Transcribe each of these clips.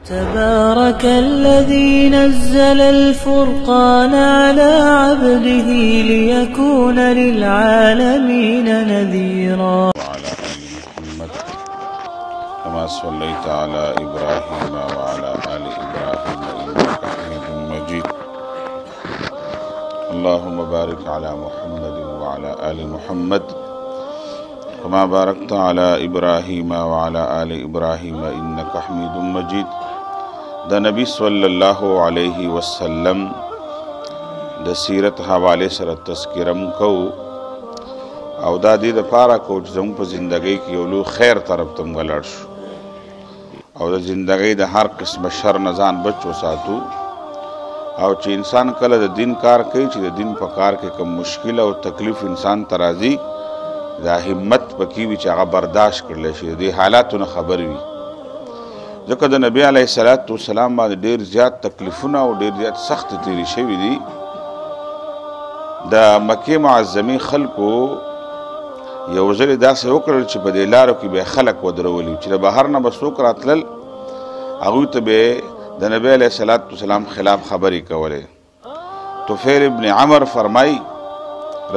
تبارك الذي نزل الفرقان على عبده ليكون للعالمين نذيرا. وعلى آل محمد كما صليت على إبراهيم وعلى آل إبراهيم إنك حميد مجيد. اللهم بارك على محمد وعلى آل محمد كما باركت على إبراهيم وعلى آل إبراهيم إنك حميد مجيد. د نبی صلی الله علیه وسلم د سیرت حواله سره تذکرم کو او دا دې د پاره کو چې زموږ په زندګۍ کې یو لوی خیر طرف ته ولاړ شو او د زندګۍ د هر قسم شر نه ځان بچ وساتو او چې انسان کله د دین کار کوي چې د دین په کار کې کوم مشکل او تکلیف انسان ترازی دا همت پکې وي چې هغه برداشت کړل شي د حالاتونو خبر وي. ځکه د نبی علیه الصلاۃ والسلام باندې ډېر زیات تکلیفونه او ډېر زیات سخت تیری شوي دي. د مکې معظمې خلکو یو ځل داسې وکړل چې په دې لارو کې به خلک ودرولي چې د بهر نه به څوک راتلل هغوی ته به د نبی علیه الصلاۃ والسلام خلاف خبرې کولې. طفیل ابن عمر فرمای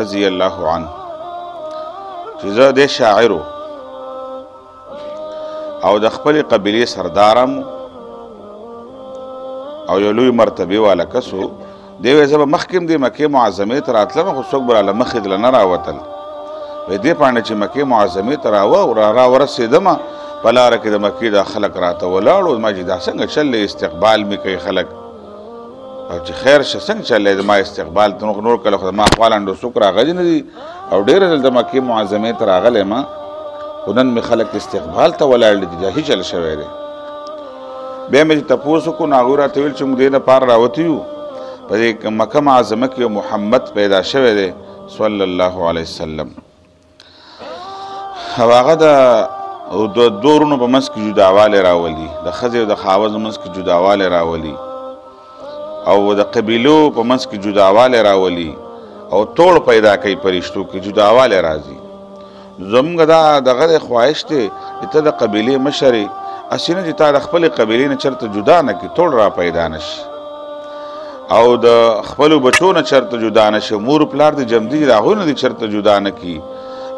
رضی الله عنه چې زه د شاعرو او د خپل قبیلې سردارم او یو لوی مرتبه والا کسو دی وې زه به مخکې د مکې معظمې ته راتلم خو څوک به راله مخې دله نه راوتل وې دې پاڼې چې مکې معظمې ته راورسېدمه په لاره کې د مکې دا خلک راته ولاړو ما چې دا څنګه چل استقبال مې کوي خلک او چې خیر شه څنګه چل د ما استقبال ته نور کله خو ما خپلانډو څوک راغلي نه دي او ډېر ځل د مکې معظمې ته راغلی ما خو نن مې خلک استقبال ته ولاړ دي دا هیڅ چل شوی دی. بیا مې چې تپوس وکړو نو هغوی راته ویل چې موږ دې دپاره راوتي یو په دې مکه معظمه کې یو محمد پیدا شوی دی صلی الله علیه وسلم او هغه د دوه ورونو په منځ کې جداوالی راولي د ښځې او د خاوند منځ کې جداوالی راولي او د قبیلو په منځ کې جداوالی راولي او توړ پیدا کوي په رشتو کې جداوالی راځي. زموږ دا دغه خواهش دی چې ته د قبیلې مشر یې هسې نه چې تا د خپلې قبیلې نه چېرته جدا نه کړي توړ را پیدا نه شي او د خپلو بچو نه چېرته جدا نه شي مور پلار د جمدي د هغوی نه دې چېرته جدا نه کړي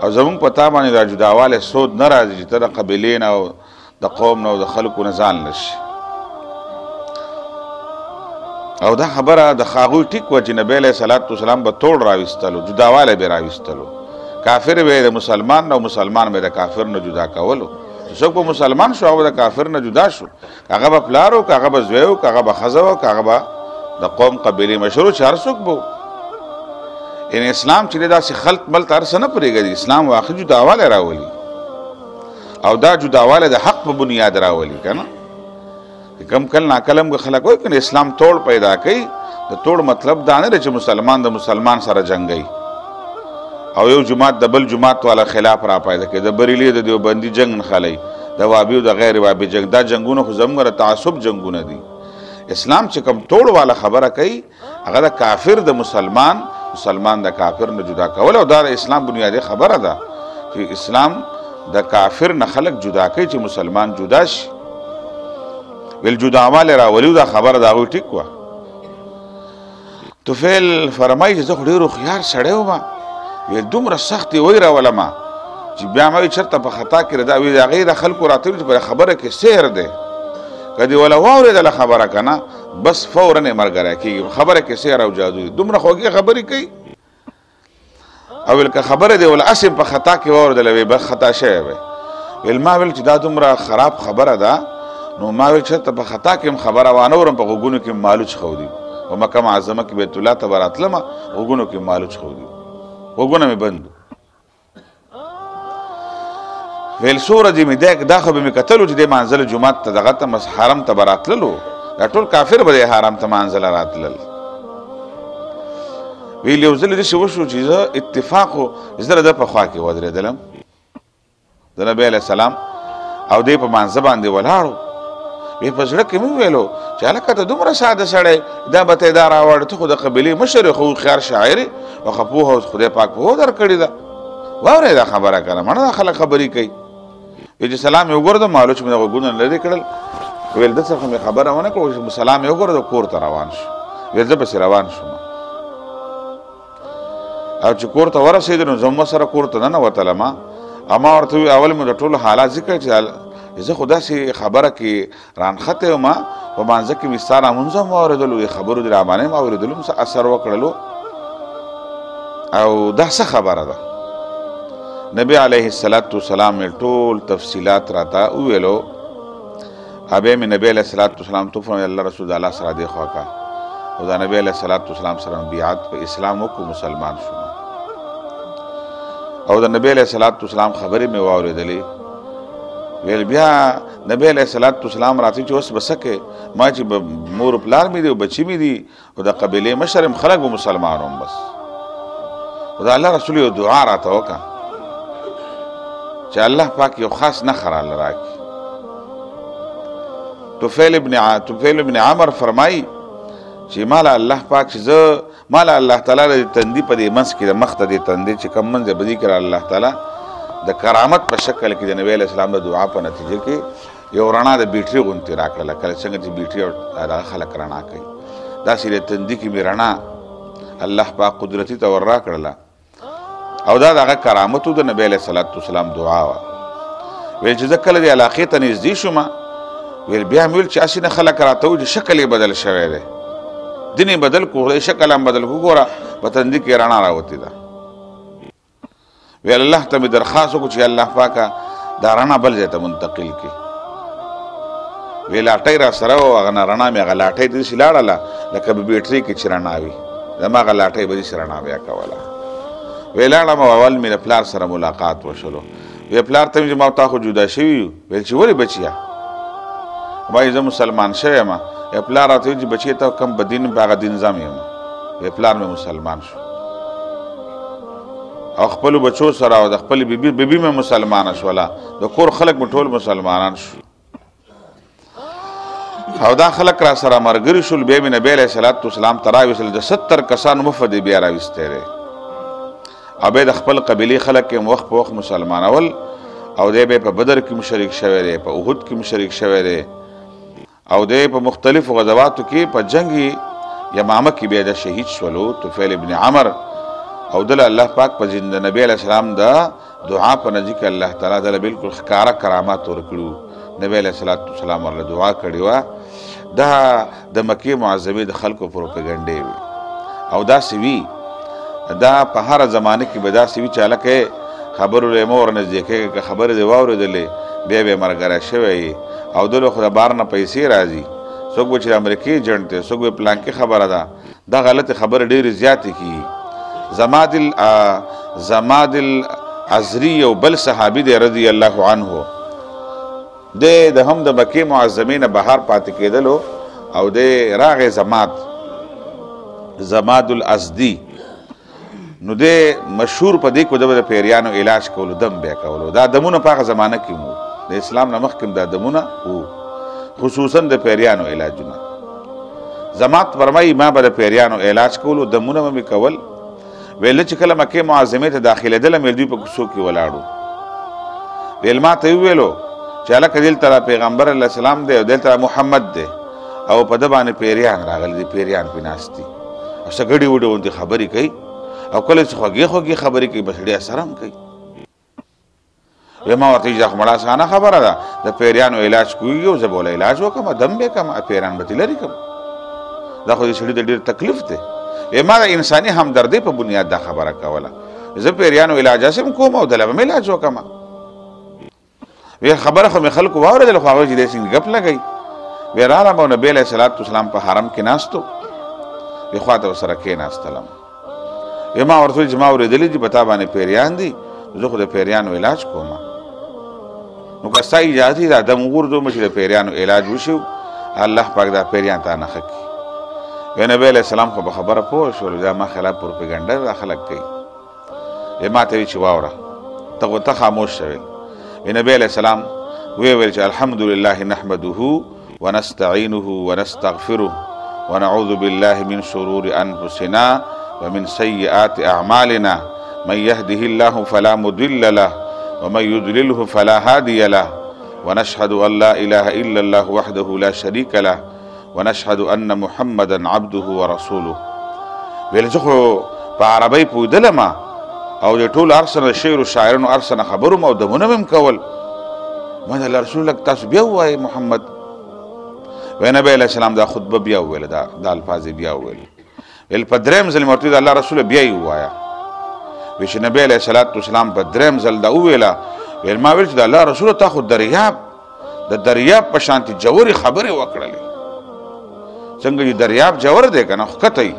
او زموږ په تا باندې دا جداوالی سود نه راځي چې ته د قبیلې نه او د قوم نه او د خلکو نه ځان نه شي. او دا خبره د هغوی ټیک وه چې نبی علیه صلات وسلام به توړ راویستلو جداوالی به راویستلو کافر به د مسلمان نه او مسلمان به د کافر نه جدا کولو. څوک به مسلمان شو هغه د کافر نه جدا شو هغه به پلار و که هغه به زوی و که هغه به ښځه و که هغه به د قوم قبیلې مشر و چې هر څوک به یعنې اسلام چې دی داسې خلط ملط هر څه نه پرېږدي اسلام واقعي جداوالی راولي او دا جداوالی د حق په بنیاد راولي که نه کم کل ناکل هم خلک وایي که اسلام توړ پیدا کوي د توړ مطلب دا نه دی چې مسلمان د مسلمان سره جنګوي او یو جماعت د بل جماعت والا خلاف را پیدا کوي د بریلي د دیوبندي جنګ نښلی د وابي او د غیر وابي جنګ دا جنګونه خو زموږ د تعصب جنګونه دي. اسلام چې کوم توړ والا خبره کوي هغه د کافر د مسلمان د کافر نه جدا کول او دا د اسلام بنیادي خبره ده چې اسلام د کافر نه خلک جدا کوي چې مسلمان جدا شي ویل جداوالی راولي دا خبره د هغوی ټیک وه. طفیل فرمایي چې زه خو ډېر هوښیار سړی وم ویل دومره سخت یې ویرولمه چې بیا مې وایي چېرته په خطا کې دا ویل هغې د خلکو راته ویل چې په خبره کې سحر دی که دې وله واورېدله خبره که نه بس فورا یې ملګری کېږي خبره کې سحر او جادو دی دومره خوږې خبرې کوي او ویل که خبره دې وله هسې په خطا کې واورېدله وی بس خطا شوی وی ویل ما ویل چې دا دومره خراب خبره ده نو ما ویل چېرته په خطا کې هم خبره وانه ورم په غوږونو کې مالوچ ښودي په مکه معظمه کې بیت الله ته به راتلمه غوږونو کې مالوچ ښودي غوږونه مې بند ویل څو ورځې مې دا خو به مې کتلو چې دې مانځله جومات ته دغه ته حرم ته به راتللو دا ټول کافر به دې حرم ته مانځله راتلل. ویل یو ځل داسې وشو چې زه اتفاق و زه د ده په خوا کې ودرېدلم د نبی علیه السلام او دی په مانځه باندې ولاړو وی په زړه کې مې وویلو چې هلکه ته دومره ساده سړی دا به ته یې دا راوړې ته خو د قبیلې مشر یې خو هوښیار شاعر یې او ښه پوهه اوس خدای پاک پوهه درکړې ده واورئ دا خبره که نه مړه دا خلک خبرې کوي وی چې سلام یې وګورده مالو چې مې د غوږونه لرې کړل ویل د څه مې خبره ونه کړو سلام یې وکړو د کور ته روان شو ویل زه پسې روان شوم او چې کور ته ورسېدو نو زه سره کور ته ننوتلم اما ورته وی اول مې د ټولو حالات ذکر چې زه خو داسې خبره کې رانښتی یم په مانځه کې مې ستا لمونځ هم واورېدلو خبرو دې راباندې هم اورېدلو هم څه اثر وکړلو او دا څه خبره ده نبی علیه الصلاة والسلام ټول تفصیلات راته وویلو بیا مې نبی علیه الصلاة والسلام ته وفرمایل الله رسول الله سره دې خوا کا او دا نبی علیه الصلاة والسلام سره بیعت په اسلام وکړو مسلمان شوم او د نبی علیه الصلاة والسلام خبرې مې واورېدلې ویل بیا نبی علیه الصلاة والسلام راته چې اوس به څه کوې ما چې مور پلار مې دي او بچي مې دي او د قبیلې مشر یم خلک به مسلمان وم بس او د الله رسول یو دعا راته وکړه چې الله پاک یو خاص نښه راله راکړي طفیل ابن عمر فرمایي چې ماله الله پاک چې زه ماله الله تعالی د تندي په دې منځ کې د مخ ته دې تندي چې کوم منځ به دي کړه الله تعالی د کرامت په شکل کې د نبی علیه السلام د دعا په نتیجه کې یو رڼا د بیټري غوندې راکړله کله څنګه چې بیټري دغه خلک رڼا کوي داسې د تندي کې مې رڼا الله پاک قدرتي ته ور راکړله او دا دغه کرامت و د نبی علیه الصلاة والسلام دعا وه ویل چې زه کله دې علاقې ته نږدې شوم ویل بیا مې ویل چې هسې نه خلک راته وایي چې شکل یې بدل شوی دی دین یې بدل کړو شکل هم بدل کړو ګوره په تندي کې رڼا راوتې ده ویل الله ته مې درخواست وکړو چې الله پاکه دا رڼا بل ځای ته منتقل کړي وی لاټۍ را سره و هغه نه رڼا مې هغه لاټۍ داسې لاړله لکه په بیټرۍ کې چې رڼا وي زما هغه لاټۍ به داسې رڼا بیا کوله وی لاړم او اول مې د پلار سره ملاقات وشلو وی پلار ته مې چې ما تا خو جدا شوي یو ویل چې ولې بچیه وایي زه مسلمان شوی یم پلار راته ویل چې بچی ته کم په دین په هغه دین ځم یم وی پلار مې مسلمان شو او خپلو بچو سره او د خپلې بیبي مې مسلمانه شوله د کور خلک مې ټول مسلمانان شو او دا خلک را سره ملګري شول بیا مې نبی علیه الصلاة والسلام ته راویستل د 70 کسانو مفد یې بیا راویستی دی او بیا د خپل قبیلې خلک یې وخت په وخت مسلمانول او دی بیا په بدر کې مشرک شوی دی په احد کې مشرک شوی دی او دی په مختلفو غزواتو کې په جنگ یمامه کې بیا د شهید شولو طفیل ابن عمر او دل الله پاک په زنده نبی علیه السلام د دعا په نتیجه کې الله تعالی دله بالکل ښکاره کرامات ورکړو نبی علیه الصلاة والسلام ورله دعا کړې وه دا د مکې معظمې د خلکو پروپګنډې وي او داسې وي دا په هره زمانه کې به داسې وي چې هلکه خبرو له مه ورنږدې کېږه که خبرې دې واورېدلې بیا به یې ملګری شوی او دلو خو د بار نه پیسې راځي څوک به چې د امریکې ایجنټ دی څوک به پلانکې خبره ده دا غلطې خبرې ډېرې زیاتې کېږي زماد العزري یو بل صحابي دی رضی الله عنه دی د هم د مکې معظمې نه بهر پاتې کېدلو او دی راغې زماد الازدي نو دی مشهور په دې کو د پیریانو علاج کولو دم بیا کولو دا دمونه په هغه زمانه کې وو د اسلام نه مخکې دا دمونه وو خصوصا د پیریانو علاجونه زماد فرمایي ما به د پیریانو علاج کولو دمونه مې کول ویل چې کله مکې معظمې ته داخلېدلم ویل دوی په کوڅو کې ولاړو ویل ما ته وویلو چې هلکه دلته را پیغمبر علیه السلام دی او دلته محمد دی او په ده باندې پیریان راغلي دي پیریان پې ناست دي او څه ګډې وډې غوندې خبرې کوي او کله چې خوږې خوږې خبرې کوي بس ډېر اثر هم کوي وی ما ورته دا خو مړه اسانه خبره ده د پیریانو علاج کوي او زه به وله علاج وکړم دم به کړم پیریان به ترې لرې کړم دا خو د سړي ته ډېر تکلیف دی وی ما د انساني همدردۍ په بنیاد دا خبره کوله زه پیریانو علاج هسې هم کوم او دله به مې علاج وکړم وی خبره خو مې خلکو واورېدله خو هغوی چې داسې ګپ لګوي وی رالم او نبی علیه الصلاة والسلام په حرم کې ناستو وی خوا ته ورسره کېناستلم وی ما ورته ویل چې ما اورېدلي دي په تا باندې پیریان دي زه خو د پیریانو علاج کوم نو که ستا اجازه دا دم وغورځوم چې د پیریانو علاج وشي الله پاک دا پیریان ته نښه کړي وی نبی علیه السلام خو په خبره پوه شول دا ما خلاف پروپګنډه دا خلک کوي وی ما ته وی چې واوره ته خاموش شوې وی نبی علیه السلام ویل چې الحمد لله نحمده ونستعینه ونستغفره ونعوذ بالله من شرور انفسنا ومن سيئات اعمالنا من يهده الله فلا مضل له ومن يضلله فلا هادي له ونشهد ان لا اله الا الله وحده لا شريك له ونشهد ان محمدا عبده ورسوله. ویل زه خو په عربی پوهېدلم او د ټول ارسنه شعر او شاعرانو ارسنه خبرو او دمونه مې کول. ما د الله رسول الله تاسو بیا ووایئ محمد. وی نبی علیه السلام دا خطبه بیا وویله، دا الفاظ بیا وویل. ویل په درېیم ځل مې ورته د الله رسوله بیا یې ووایه. وی چې نبی علیه الصلاة والسلام په درېیم ځل دا وویله. ویل ما ویل چې د الله رسوله تا خو د دریاب په شانتې جوړې خبرې وکړلې. څنګه چې دریاب جوړ دی که نه ښکته یي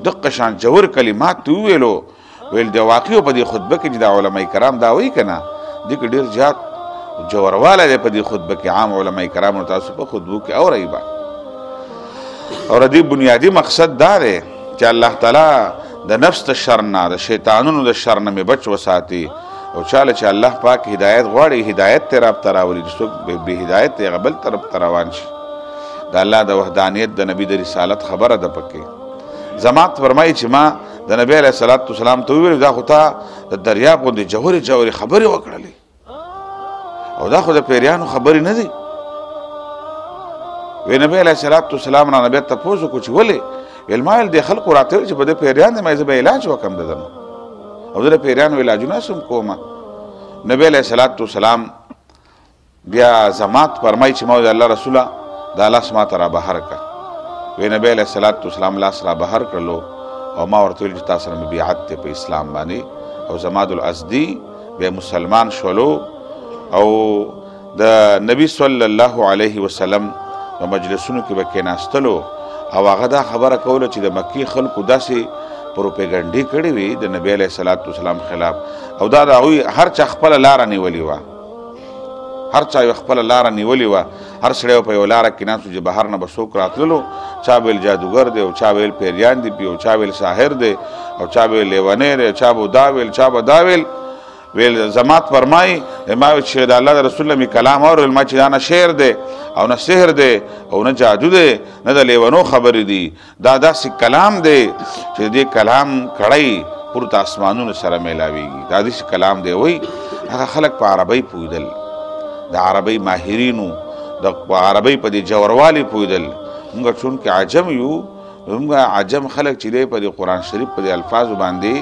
دقه شان جوړ کلمات ته وویلو. ویل د واقعو په دې خطبه کې چې د علماء کرام دا وایي که نه دې کې ډېر زیات جوړوالی دی په دې خطبه کې. عام علماء کرامو تاسو په خطبو کې اورئ به. او د دې بنیادي مقصد دا دی چې الله تعالی د نفس د شر نه د شیطانونو د شر نه مې بچ وساتي. او چاله چې الله پاک هدایت غواړي هدایت ته رابطه راولي، چې څوک بې هدایت دی هغه بل طرف ته روان شي. د الله د وحدانیت د نبي د رسالت خبره ده پکې. زمات فرمایي چې ما د نبی علیه الصلاة والسلام ته وویل دا خو تا د دریاب غوندې جوړې خبرې وکړلې او دا خو د پیریانو خبرې نه دي. وی نبی علیه الصلاة والسلام نه بیا تپوس وکړو چې ولې؟ ویل ما ویل دې خلکو راته ویل چې په دې پیریان دي ما زه به علاج وکړم د ده او زه د پیریانو علاجونه سم کومه. نبی علیه الصلاة والسلام بیا زمات فرمایي چې ما د الله رسوله دا لاس ما ته را بهر کړه. وی نبی علیه الصلاة والسلام لاس را بهر کړلو او ما ورته ویل چې تا سره مې بیعت دی په اسلام باندې. او زماد الازدي بیا مسلمان شولو او د نبی صلی الله علیه وسلم په مجلسونو کې به کېناستلو او هغه دا خبره کوله چې د مکې خلکو داسې پروپیګنډې کړې وي د نبی علیه الصلاة والسلام خلاف او دا د هغوی هر چا خپله لاره نیولې وه. هر چا یو خپله لاره نیولې وه. هر سړی په یو لاره کې ناست و چې بهر نه به څوک راتللو. چا ویل جادوګر دی او چا ویل پیریان دي او چا ویل ساحر دی او چا ویل لیونی دی، چا به دا ویل چا به دا ویل. ویل زمات فرمایي ما ویل چې د الله د رسول الله مې کلام اورېل ما چې دا نه شعر دی او نه سحر دی او نه جادو دی نه د لیونو خبرې دي، دا داسې کلام دی چې د دې کلام کړی پورته اسمانونو سره میلاویږي. دا داسې کلام دی. وایي هغه خلک په عربۍ پوهېدل، د عربۍ ماهرینو د عربۍ په دې جوړوالي پوهېدل. موږ چونکې عجم یو موږ عجم خلک چې دی په دې قرآن شریف په دې الفاظو باندې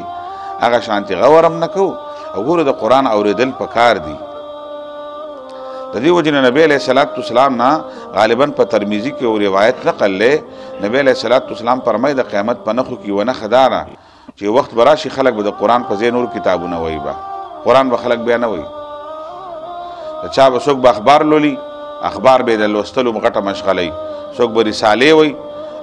هغه شانتې غور هم نه کوو. او ګوره د قرآن اورېدل پکار دي. د دې وجې نه نبی علیه الصلاة والسلام نه غالبا په ترمیزي کې یو روایت نقل دی. نبی علیه الصلاة والسلام فرمایي د قیامت په نښو کې یوه نښه دا ده چې وخت به راشي خلک به د قرآن په ځای نور کتابونه وایي به قرآن به خلک بیا نه وایي. د چا به څوک به اخبار لولي، اخبار به یې د لوستلو غټه مشغله وي. څوک به رسالې وایي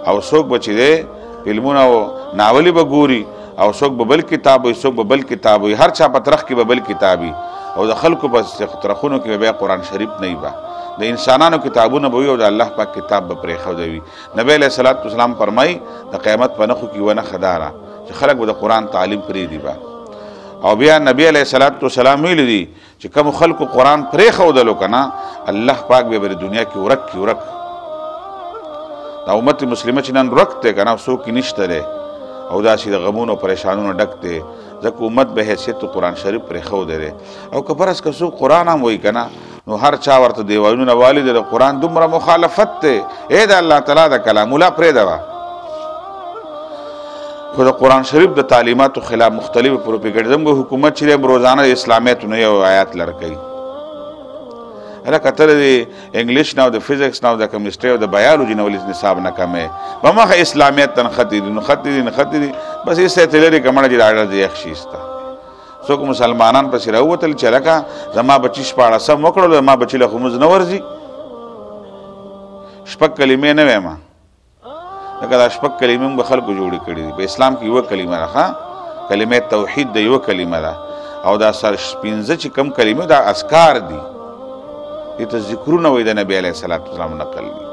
او څوک به چې دی فلمونه او ناولې به ګوري او څوک به بل کتاب وي څوک به بل کتاب وي. هر چا په ترخ کې به بل کتاب وي او د خلکو په ترخونو کې به بیا قرآن شریف نه وي. به د انسانانو کتابونه به وي او د الله پاک کتاب به پرېښودی وي. نبی علیه الصلاة والسلام فرمایي د قیامت په نښو کې یوه نښه دا ده چې خلک به د قرآن تعلیم پرېږدي به. او بیا نبی علیه الصلاة والسلام ویلي دي چې کوم خلکو قرآن پرېښودلو که نه الله پاک به د دنیا کې ورک دا امت مسلمه چې نن ورک دی که نه څوک یې نشته دی او داسې د غمونو پریشانونو ډک دی ځکه امت به حیثیت قرآن شریف پرېښودی دی. او که فرض که څوک قرآن هم وایي که نه نو هر چا ورته دیوالونه والي دی د قرآن دومره مخالفت دی. ای د الله تعالی د کلام ملا پرېږده خو د قرآن شریف د تعلیماتو خلاف مختلف پروپیګنډ زموږ حکومت چې دی روزانه د اسلامیاتو نه یو آیات لړکوي. هلکه ته د انګلیش نه او د فزیکس نه او د کیمسټري او د بایولوژي نه ولې نصاب نه کمې په مخه اسلامیت ته نښتې دي نښتې دي بس ایسته یې لرې که مړه چې د اړه د یخ شي ایسته. څوک مسلمانان پسې راووتل چې هلکه زما بچي 14 وکړلو زما بچي له خو مونځ نه ورځي. 6 کلمې نه وایم لکه دا 6 کلمې موږ به خلکو جوړې کړي دي. په اسلام کې یوه کلمه ده کلمه توحید د یوه کلمه ده او دا سر 15 چې کم کلمې دا اذکار دي دې ته ذکرونه وایي د نبی علیه الصلاة والسلام نقل دي.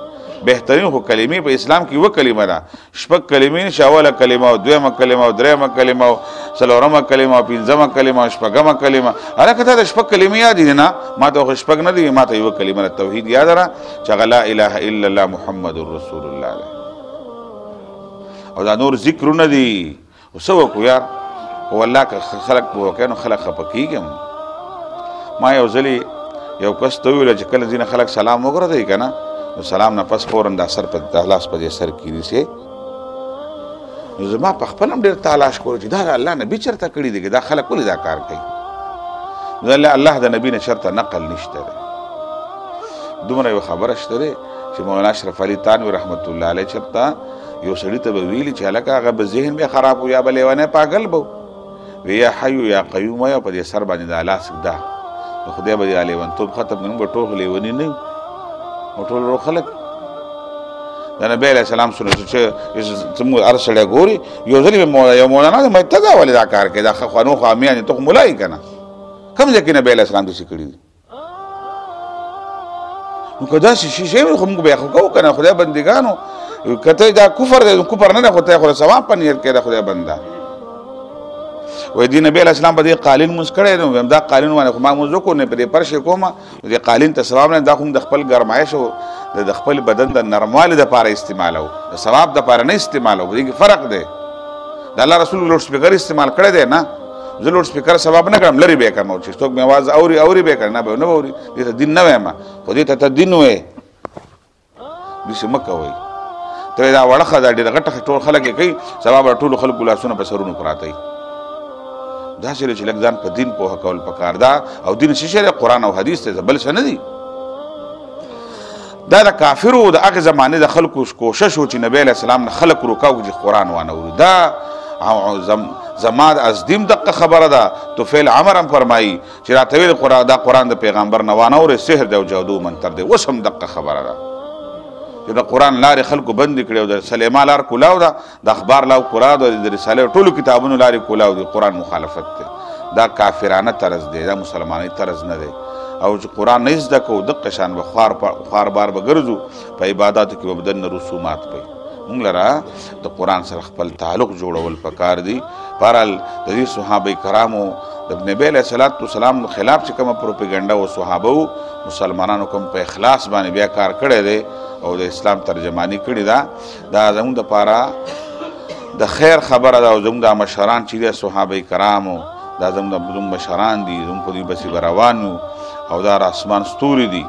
بهترین خو کلمې په اسلام کې یوه کلمه ده 6 کلمې نشي اوله کلمه او دویمه کلمه او دریمه کلمه او څلورمه کلمه او پنځمه کلمه او شپږمه کلمه. هلکه ته د 6 کلمې یاد دي نه ما ته خو 6 نه دي ما ته یوه کلمه د توحید یاد ده چې هغه لا اله الا الله محمد رسول الله ده او دا نور ذکرونه دي. خو څه وکړو یار خو والله که خلک په وکړي نو خلک خفه کېږي. ما یو ځلې یو کس ته ویل چې کله ځینې خلک سلام وګرځوي که نه نو سلام نه پس فوراً دا سر په د لاس په دې سر کې نیسي. نو زما په خپل هم ډېر تلاش کولو چې دا د الله نبي چېرته کړي دي که دا خلک ولې دا کار کوي. نو الله د نبي نه چېرته نقل نشته دی. دومره یو خبره شته دی چې مولانا اشرف علي تانوي رحمت الله علیه چېرته یو سړي ته به ویلي چې هلکه هغه به ذهن بیا خراب و یا به لیونی پاگل به وی یا حیو یا قیوم یا په دې سر باندې دا لاس ږده نو خدای به دې لیونتوب ختم کړي. موږ به ټول لیوني نه یو، موږ ټول روغ خلک. د نبی علیه السلام سنت چې زموږ هر سړی ګوري یو ځلې یو مولانا دی ته دا ولې دا کار کوي دا خو نو خو امیانې ته خو ملا یې که نه کوم ځای کې نبی علیه السلام داسې کړي دي. نو که داسې شی وي خو موږ بیا خو کوو که نه خدای بندګانو که ته دا کفر دی کفر نه دی خو ته خو د ثواب په نیت کې د خدای بنده وایي دې نبي علیه السلام به دې قالین مونځ کړی نو دا قالین باندې خو ما مونځ وکړو نه په دې فرش یې کومه دې قالین ته ثواب نه دا خو د خپل ګرمایش او د خپل بدن د نرموالي دپاره استعمالوو د ثواب دپاره نه استعمالوو. په دې کې فرق دی. د الله رسول لوډ سپیکر استعمال کړی دی نه زه لوډ سپیکر ثواب نه کړم لرې به یې کړم چې څوک مې اواز اوري به یې کړم نه به نه به اوري دې ته دین نه وایم خو دې ته دین وایې داسې مه کوئ. ته دا وړه ښه دا ډېره غټه ټول خلک یې کوي سبا به ټولو خلکو لاسونه په سرونو پراته وي. داسې دی چې لږ ځان په دین پوهه کول پکار ده او دین څه شی دی قرآن او حدیث دی بل څه نه دي. دا د کافرو د هغې زمانې د خلکو کوشش و چې نبی علیه السلام نه خلک روکاو چې قرآن وانه اوري. دا زما د ازدیم دقه خبره ده. طفیل عمر هم فرمایي چې راته ویل دا قرآن د پیغمبر نه وانه اورې سحر دی او جادو منتر دی. اوس هم دقه خبره ده چې د قرآن لارې خلکو بندې کړې او د سلیما لار کولاو ده د اخبار لار کولاو ده د رسالې ټولو کتابونو لارې کولاو دي. قرآن مخالفت دی. دا کافرانه طرز دی دا مسلمانۍ طرز نه دی. او چې قرآن نه زده کوو دقه شان به خوار بار به ګرځو په عباداتو کې به بدن رسومات کوي. موږ لره د قرآن سره خپل تعلق جوړول پکار دي. بهرحال د دې صحابه کرامو د نبی علیه الصلاۃ والسلام خلاف چې کومه پروپیګنډا و صحابه مسلمانانو کوم په اخلاص باندې بیا کار کړی دی او د اسلام ترجمانی کړې ده دا زموږ دپاره د خیر خبره ده. او زموږ دا مشران چې دي صحابه کرامو دا زموږ مشران دي زموږ په دوی پسې به روان یو او دا آسمان ستوري دي.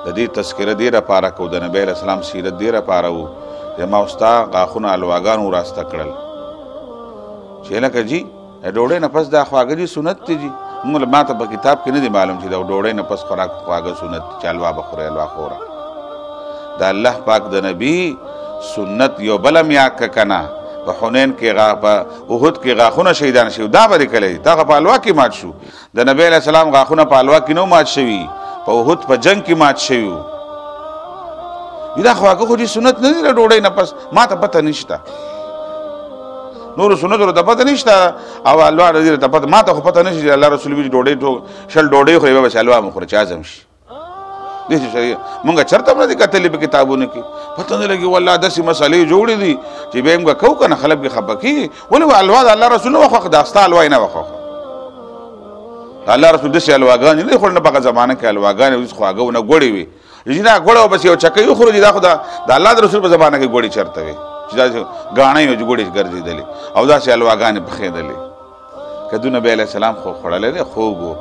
د دې تذکره دې لپاره کو د نبی علیه السلام سیرت دې لپاره و چې ما ستا غاښونه الواګانو راسته کړل چې لکه جي ډوډۍ نه پس دا خواږه دي سنت دي جي موږ ما ته په کتاب کې نه دي معلوم چې دا ډوډۍ نه پس خوراک خواږه سنت چې حلوا به خورې حلوا خوره. د الله پاک د نبي سنت یو بل هم یاد که که نه په حنین کې په احد کې غاښونه شهیدان شوي دا به دې کلی دا په حلوا کې مات شو. د نبی علیه السلام غاښونه په حلوا کې نه مات شوي په احد په جنګ کې مات شوي دا خواږه خو دې سنت نه دي د ډوډۍ نه پس ما ته پته نشته نورو سنتو ته پته نشته او الله رضی ته پته ما ته خو پته نشي چې الله رسول وي ډوډۍ شل ډوډۍ خوري به حلوا مو خوري چې اعظم شي. داسې شریعت مونږ چېرته هم نه دي کتلي په کتابونو کې پته نه لګي والله داسې مسلې جوړې دي چې بیا یې موږ کوو که نه خلک بې خفه کېږي ولې حلوا د الله رسول نه وخوښه دا ستا حلوا یې نه وخوښه. د الله رسول داسې حلواګانې نه دي خوړل په هغه زمانه کې حلواګانې اوس خواږه ونه ګوړې وي چې نه ګوړه و بس یو چکۍ وخورو چې دا خو د الله د رسول په زمانه کې ګوړې چېرته وي چې داسې ګاڼۍ وي چې ګوړې ګرځېدلې او داسې حلواګانې پخېدلې. کدو نبی علیه السلام خو خوړلی دی خوږ و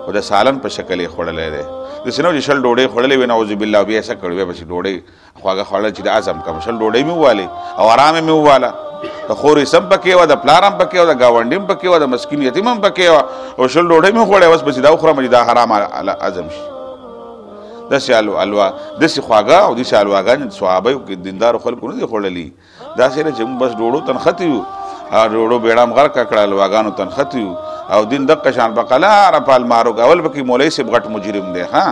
خو د سالن په شکل یې خوړلی دی. داسې نه و چې شل ډوډۍ خوړلې وي نعوذ بالله بیا یې څه کړو بیا پسې ډوډۍ خواږه خوړل چې د عزم کم شل ډوډۍ مې ووالې او ارام یې مې وواله د خور حصه هم پکې وه د پلار هم پکې وه د ګاونډي هم پکې وه د مسکین یتیم هم پکې وه او شل ډوډۍ مې وخوړې اوس پسې دا وخورم چې دا حرام عزم شي. داسې حلوا داسې خواږه او داسې حلواګانې صحابه دیندارو خلکو نه دي خوړلي. داسې نه چې موږ بس ډوډو تنختې یو ډوډو بیړه هم غرقه کړه حلواګانو تنختې یو او دین دقه شان په قلاره په المارو اول پکې مولوي صاحب غټ مجرم دی ها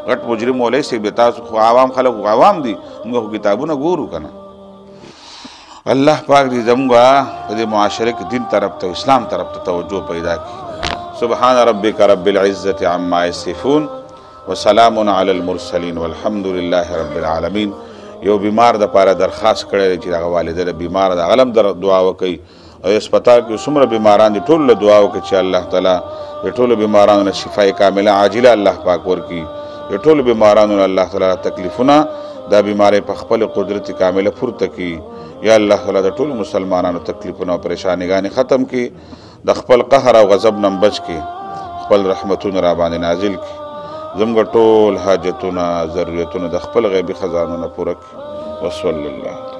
غټ مجرم مولوي صاحب دی. تاسو خو عوام خلک خو عوام دي موږ خو کتابونه ګورو که نه. الله پاک دې زموږ په دې معاشره کې دین طرف ته اسلام طرف ته توجه پیدا کړي. سبحان ربک رب العزة عما یصفون وسلام علی المرسلین والحمد لله رب العالمین. یو بیمار د پاره درخواست کړی چې هغه والده بیمار ده هغه هم دعا وکړي او هسپتال کې څومره بیماران دي ټول له دعا وکړي چې الله تعالی د ټولو بیمارانو نه شفای کامله عاجله الله پاک ورکړي. د ټولو بیمارانو نه الله تعالی تکلیفونه دا بیمارۍ په خپل قدرت کامله پورته کړي. یا الله تعالی د ټولو مسلمانانو تکلیفونه او پریشانیګانې ختم کړي د خپل قهر او غضب نه بچ کړي. خپل رحمتونه را باندې نازل کړي زموږ ټول حاجتونه ضرورتونه د خپل غیبي خزانو نه پوره کړي وصلی الله